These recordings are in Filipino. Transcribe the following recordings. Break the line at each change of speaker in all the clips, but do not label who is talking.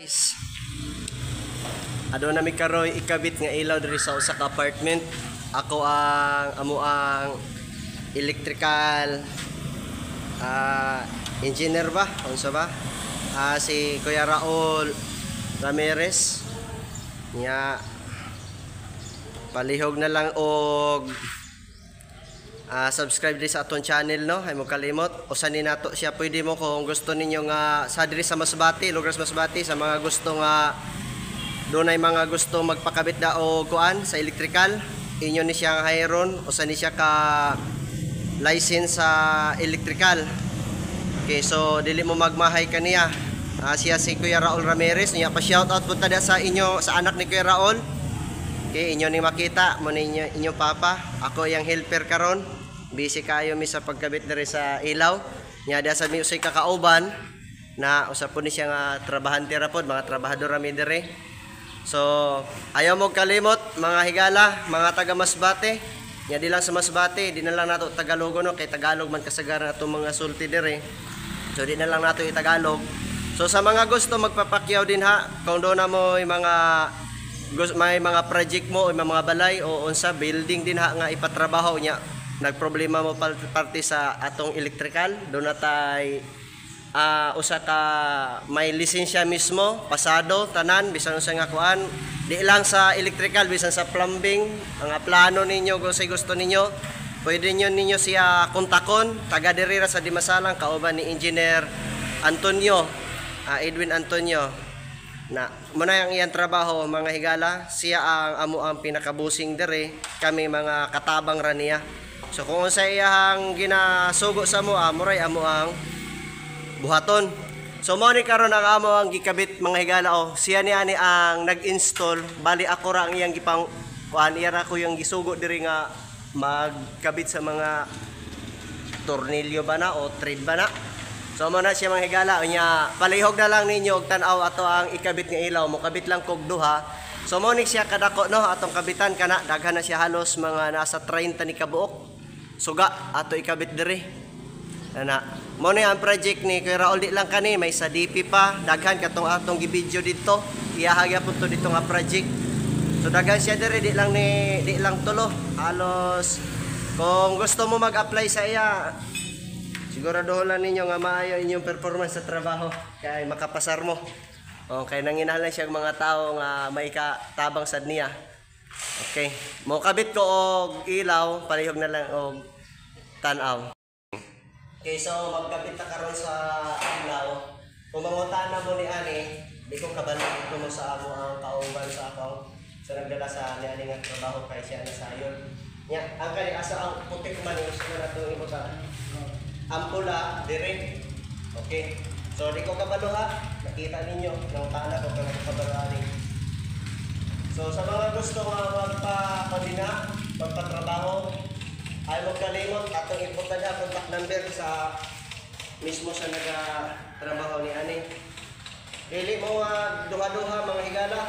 Guys, aduna mi karoy ikabit nga ilaw diri sa usa ka apartment. Ako ang ang electrical engineer ba? Unsa ba? Si Kuya Raul Ramirez. Nya palihog na lang og subscribe din sa aton channel, no? Ay mo kalimot usa ni nato siya. Pwede mo kung gusto ninyo nga sa diri sa Masbate, lugar sa Masbate, sa mga gusto nga dunay mga gusto magpakabit da o kuan sa electrical, inyo ni siya nga hayron usa ni siya ka license sa electrical. Okay, so dili mo magmahay kaniya. Siya si Kuya Raul Ramirez. Niya pa shout out punta da sa inyo, sa anak ni Kuya Raul. Okay, inyo ni makita mo ninyo inyong papa. Ako yang helper karon. Busy kayo mi sa pagkabit diri sa ilaw. Nya da sa mi usay kakauban na usa po ni siya nga trabahante ra pod, mga trabahador mi diri. So, ayaw mo kalimot mga higala, mga taga Masbate. Nya di lang sa Masbate, di na lang nato Tagalog, no, kay Tagalog man kasagaran ato mga sulti diri. So di na lang nato i-Tagalog. So sa mga gusto magpapakyaw din ha, kung do na mo may mga project mo o mga balay o unsa building din ha nga ipatrabaho nya, nagproblema mo parte sa atong electrical, do na tay usa ka may lisensya mismo, pasado tanan bisan sa nga kuan, di lang sa electrical, bisan sa plumbing, mga plano ninyo kung say gusto ninyo, pwede ninyo siya kontakon. Taga diri ra sa Dimasalang, kauban ni Engineer Antonio, Edwin Antonio. Na muna ang iyang trabaho mga higala, siya ang pinakabusing dere, kami mga katabang ra niya. So kung sa iyang ginasugo sa muray amo ang buhaton. So mo ni karon ang amo ang gikabit mga higala, siya ni ani ang nag-install, bali ako ra ang iyang gipang kuan, iya ra ko yung gisugo diri nga magkabit sa mga tornilyo ba na o thread ba na. So mo na siya mga higala, nya palihog na lang ninyo og tan-aw ato ang ikabit nga ilaw, mo kabit lang kog duha. So mo ni siya kadako, no, atong kabitan kana daghan na siya, halos mga nasa 30 ni kabuok suga ato ikabit diri. Ana mo ni ang project ni Kuya Raul, di lang kani, may sa DP pa, daghan katong atong gi-video dito, iyahagya pud to dito nga project. So daghan siya diri, di lang tulo, halos kung gusto mo mag-apply sa iya, siguraduhin lang ninyo nga maayo inyong performance sa trabaho kay makapasar mo. Okay, nanginahalan siya mga tao nga may katabang sad niya. Okay, mo kabit ko og ilaw, palihog na lang og tan-aw. Okay, so magkabit ta karon sa ilaw. Kung mangutana mo ni ani, di ko kabalo dito mo sa amo ang kauban sa ako. So nagdala sa ani nga trabaho kay siya na sayon. Nya, ang kani asa ang putik man yung sa nato ibutan. Ampula dire. Okay. So di ko kabalo ha. Nakita ninyo nang tana ko kung kabalo ani. So sa mga gusto nga magpatrabaho, ay mo kalimot atong ibutan na contact number sa mismo sa nagatrabaho ni ani. Dili mo duha-duha mga higala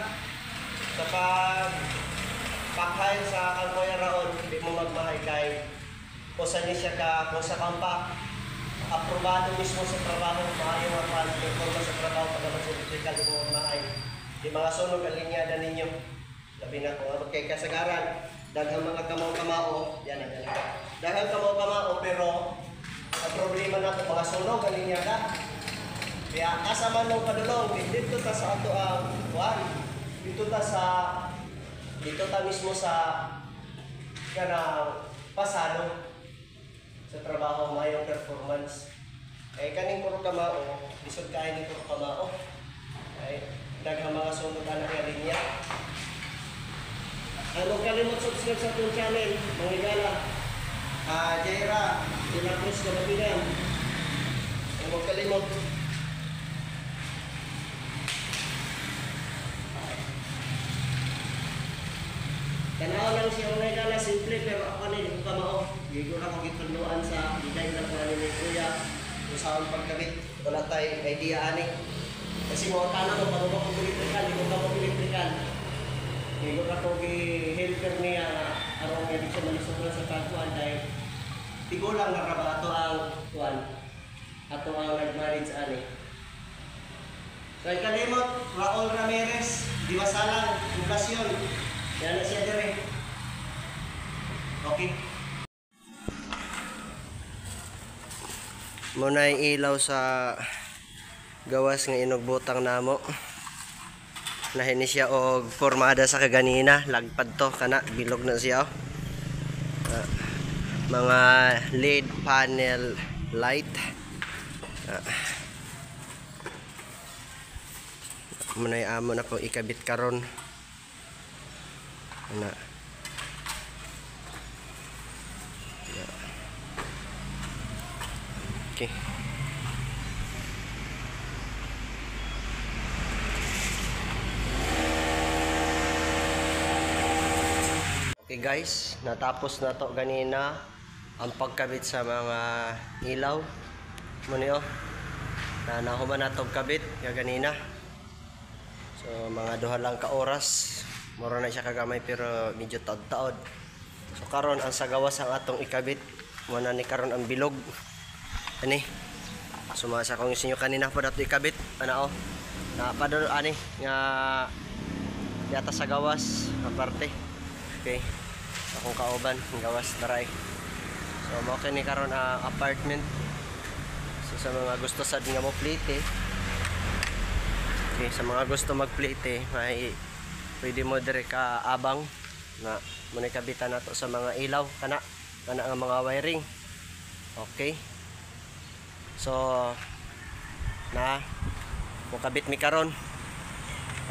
sa pakhay sa Kuya Raul, di mo magmahay kay usa ni siya ka kung sa kampa aprobado mismo sa trabaho, maayo nga pan sa trabaho pag sa electrical mo magmahay. Di mga sunog ang linyada ninyo, labi na kung kay kasagaran daghang mga kamaw-kamao, yan daghang kamaw-kamao, pero ang problema nato mga sunog ang linyada. Kaya asa man mo padulong, dito ta sa ato ang dito ta mismo sa kanang pasado sa trabaho, mayong performance. Ay kaning puro kamao, bisod kain ni puro kamao. Ay daghang mga sunod ana kay linya. Ay huwag kalimot subscribe sa ating channel, mga higala. Jaira, Dilacruz Kalabigan. Ay huwag kalimot. Tanaw lang siya mga higala, simple pero ako na hindi ko kamao. Gigo na ko gituluan sa bigay na po ni Kuya kung saan pagkabit. Wala tayong idea ani. Kasi mga tanong ko, pag ako electrical, hindi ko kamao electrical. Gigo na ko helper niya na araw nga di siya malisunan sa katuan dahil tigo lang nakabato ang kuan. Ato ang nag-manage ani. Kay kalimot, Raul Ramirez, di masalang, poblasyon. Yan na siya dire. Okay. Muna'y ilaw sa gawas nga inugbutang namo. Nahin siya og formada sa kaganina, lagpad to kana bilog na siya. Mga LED panel light. Muna'y amo na ko ikabit karon. Ana. Okay. Okay guys, natapos na to ganina ang pagkabit sa mga ilaw. Muna yun, nahuman na itong kabit ganina. So mga duha lang ka oras, mura na siya kagamay pero medyo taod-taod. So karon ang sagawas ang atong ikabit, muna ni karon ang bilog. Ani, sumasa kong isinyo kanina pa dato ikabit. Ano o, napadol ani nga yata sa gawas aparte. Okay, akong kauban ng gawas taray. So mo kini karon apartment. So sa mga gusto sad nga mo plate, okay, sa mga gusto mag-plate, may pwede mo dire ka abang na muna kabitan nato sa mga ilaw kana nga mga wiring. Okay. So na mukabit mi karon.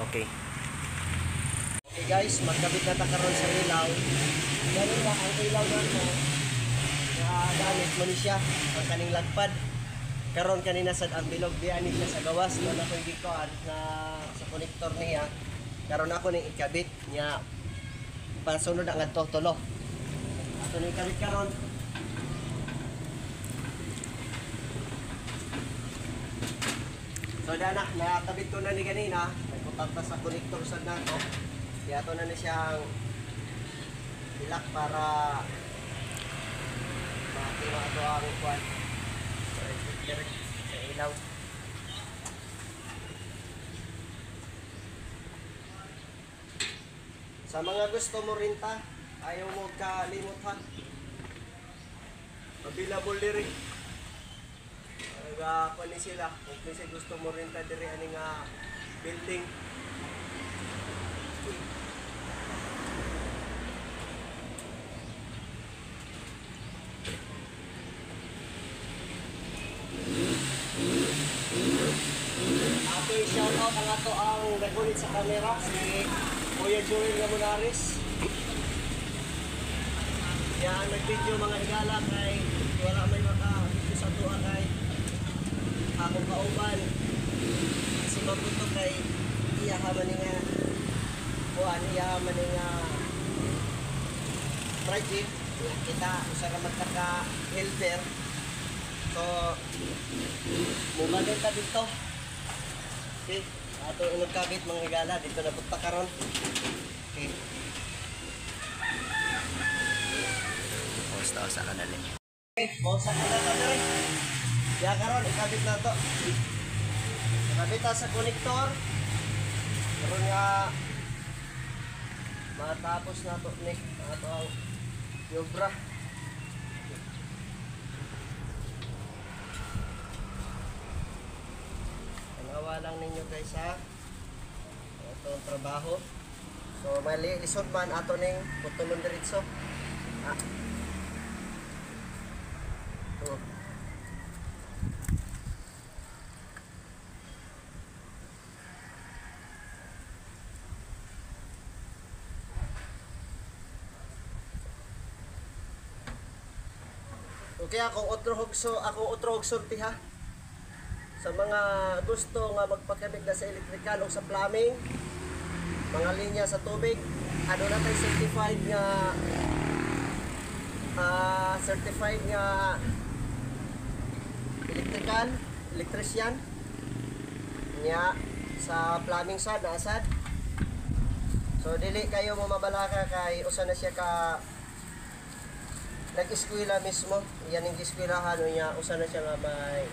Okay. Okay guys, magkabit na ta karon sa ilaw. Ganun lang ang ilaw nato. Gamit mo ni siya ang kaning lagpad. Karon kanina sad ang bilog diyan siya sa gawas na nakoy gikuan na sa konektor niya. Karon ako ning ikabit niya pasunod ang adto tulo. Ato ning ikabit karon. So dana, nakabit ko na ni kanina, nagputang ta sa connector sa nato. Kaya ito na siyang ilak para makakita ito ang kwan. Sa ilaw. Sa mga gusto mo rin ta, ayaw mo kalimot ha. Available diri. Ako ni sila kung kasi gusto mo rin ta diri ani nga building. Ato i-shout out ang ato ang nagulit sa camera si Kuya Joel Gamunares. Yan nag-video mga higala kay wala may maka-video sa tuwa kay akong kauban si mabuto kay iyahaman nga buwan iyahaman nga project kita usara magkaka helper. So mumagal ta dito. Okay, ato nagkabit mga higala dito na punta karon. Okay, basta sa kanal eh. Okay, basta kanal na rin. Kaya karon ikabit na to. Ikabit sa konektor. Karon nga matapos na to ni ato ang yobra. Tanawa lang ninyo guys ha. Ito ang trabaho. So mali lisod man ato ning putulon diretso. Ha. So, okay, akong utro sulti ha. Sa mga gusto nga magpakabit na sa electrical o sa plumbing, mga linya sa tubig, ano na tayo certified nga electrician nya sa plumbing sad asad. So dili kayo mo mabalaka kay usa na siya ka nag-eskwela mismo. Yan ang eskwelahan niya, usa na siya nga may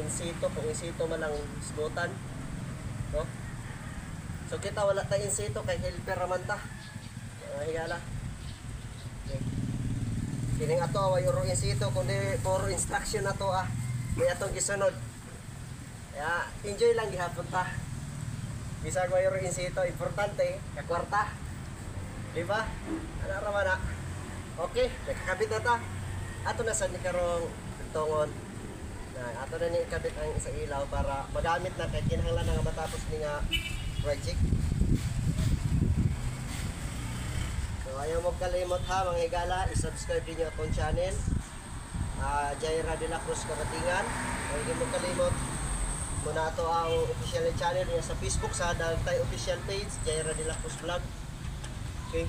insito, kung insito man lang isgutan, no? So kita wala ta insito kay helper raman ta. Higala. Okay. Kining ato wa yung insito kundi puro instruction na to may atong gisunod. Kaya enjoy lang gihapon ta. Bisag wa yung insito importante kakwarta. Di ba? Ano raman na? Okay, nakakabit na ta. Ato na sa ni karong tungon. Na ato na ni ikabit ang sa ilaw para magamit na kay kinahanglan nga matapos ni nga project. So ayaw mo kalimot ha mga higala, i-subscribe din yung akong channel. Jaira de la Cruz Kabatingan. Huwag mo kalimot muna ito ang official channel niya sa Facebook sa Dagtay official page, Jaira de la Cruz Vlog. Okay.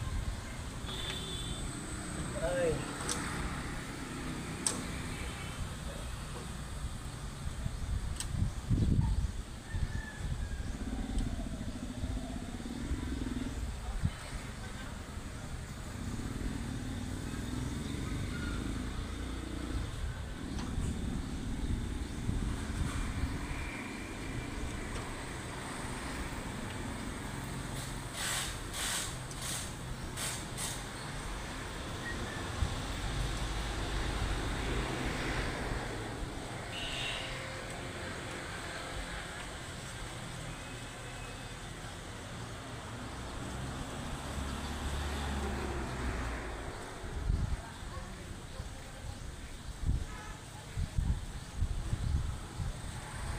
Ay.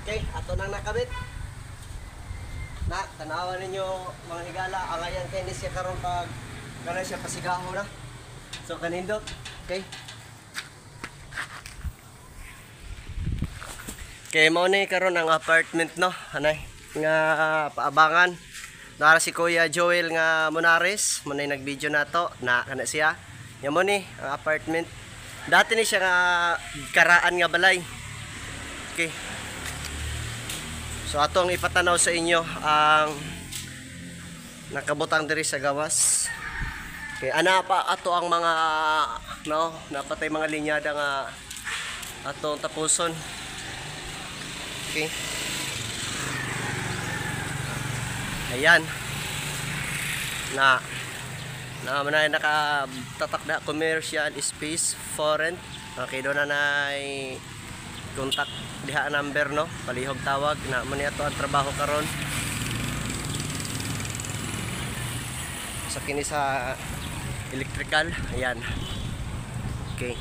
Okay, ato nang nakabit. Na, tanawan ninyo mga higala, ang ayan kay siya karon pag kana siya pasigaho na. So kanindot, okay? Okay, mao ni karon ang apartment no, anay nga paabangan. Nara si Kuya Joel nga Monares, munay nag-video nato na kana siya. Yan mo ni ang apartment. Dati ni siya nga karaan nga balay. Okay. So atong ipatanaw sa inyo ang nakabutang diri sa gawas. Okay, ana pa ato ang mga no, napatay mga linyada nga atong tapuson. Okay. Ayan. Na manay nakatatak na commercial space for rent. Okay, do na nay contact diha number no, palihog tawag na mo niya to ang trabaho karon sa kini sa electrical. Ayan. Okay.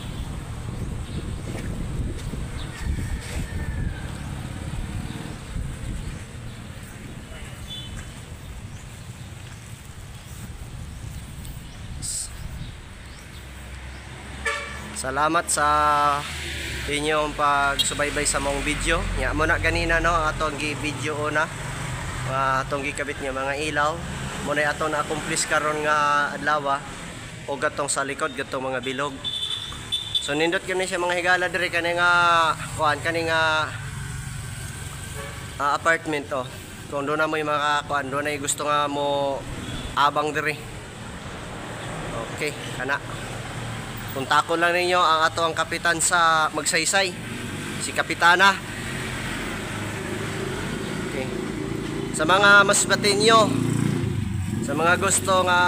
Salamat sa inyong pagsubaybay sa mong video. Nya mo na ganina no atong gi-video una. Atong gikabit nga mga ilaw. Mo na atong na-accomplish karon nga adlaw o gatong sa likod gatong mga bilog. So nindot kani siya mga higala diri kani nga kuan kani nga apartment oh. Kung do na mo mga kuan do na gusto nga mo abang diri. Okay, kana. Kontakon lang ninyo ang ato ang kapitan sa Magsaysay, si Kapitana. Okay. Sa mga masbatinyo, sa mga gusto nga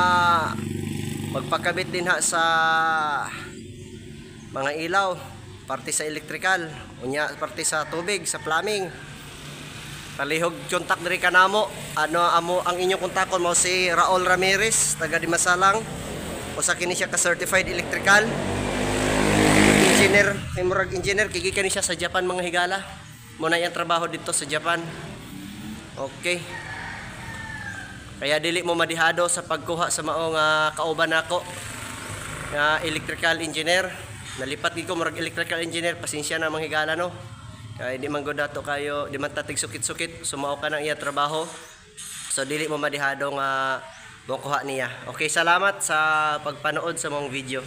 magpakabit din ha sa mga ilaw, parte sa electrical, unya parte sa tubig, sa plumbing. Palihog kontak diri kanamo. Ano amo ang inyong kontakon mo si Raul Ramirez, taga Dimasalang. Usa kini siya ka certified electrical engineer, hemorrhag engineer, gigikan ni siya sa Japan mga higala. Muna yang trabaho dito sa Japan. Okay. Kaya dili mo madihado sa pagkuha sa maong kauban nako nga electrical engineer. Nalipat gid ko murag electrical engineer, pasensya na mga higala no. Kaya di man gud dato kayo, di man tatig sukit-sukit, sumao ka nang iya trabaho. So dili mo madihado nga kuha niya. Okay, salamat sa pagpanood sa mong video.